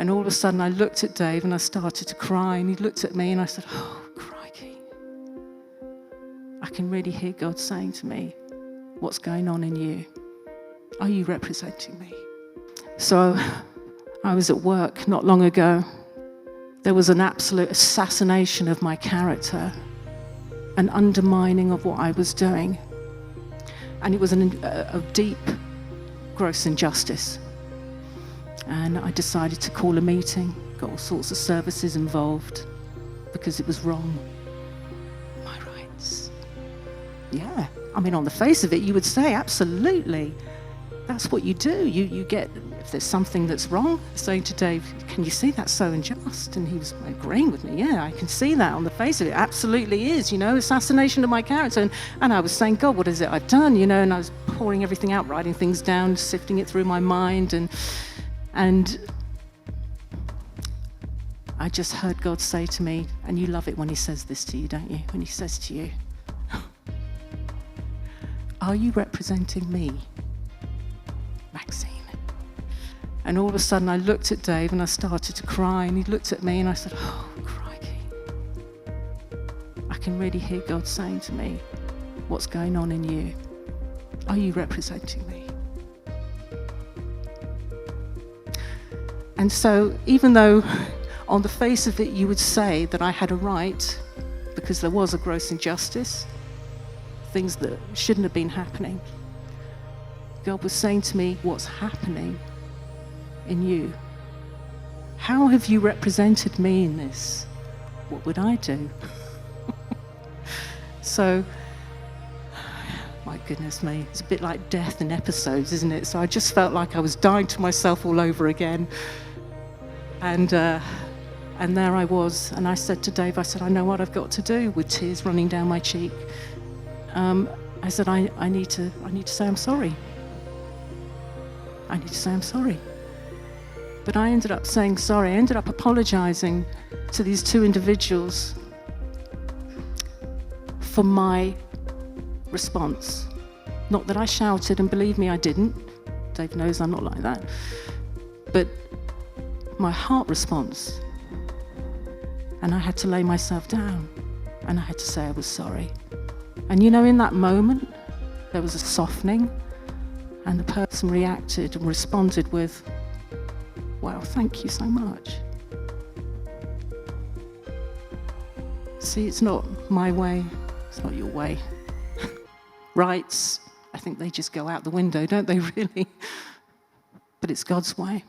And all of a sudden I looked at Dave and I started to cry, and he looked at me and I said, oh, crikey. I can really hear God saying to me, what's going on in you? Are you representing me? So I was at work not long ago. There was an absolute assassination of my character, an undermining of what I was doing. And it was a deep, gross injustice. And I decided to call a meeting, got all sorts of services involved because it was wrong. My rights. Yeah. I mean, on the face of it, you would say, absolutely. That's what you do. You get, if there's something that's wrong, saying to Dave, can you see that's so unjust? And he was agreeing with me. Yeah, I can see that on the face of it. Absolutely is, assassination of my character. And I was saying, God, what is it I've done? And I was pouring everything out, writing things down, sifting it through my mind. And I just heard God say to me, and you love it when he says this to you, don't you? When he says to you, are you representing me, Maxine? And all of a sudden I looked at Dave and I started to cry, and he looked at me and I said, oh, crikey. I can really hear God saying to me, what's going on in you? Are you representing me? And so even though on the face of it you would say that I had a right, because there was a gross injustice, things that shouldn't have been happening, God was saying to me, what's happening in you? How have you represented me in this? What would I do? So, my goodness me, it's a bit like death in episodes, isn't it? So I just felt like I was dying to myself all over again. And there I was, and I said to Dave, I said, I know what I've got to do, with tears running down my cheek. I said, I need to say I'm sorry. I need to say I'm sorry. But I ended up saying sorry. I ended up apologizing to these two individuals for my response. Not that I shouted, and believe me, I didn't. Dave knows I'm not like that. But my heart response. And I had to lay myself down, and I had to say I was sorry. And in that moment, there was a softening, and the person reacted and responded with, wow, thank you so much. See, it's not my way, it's not your way. Rights, I think they just go out the window, don't they, really? But it's God's way.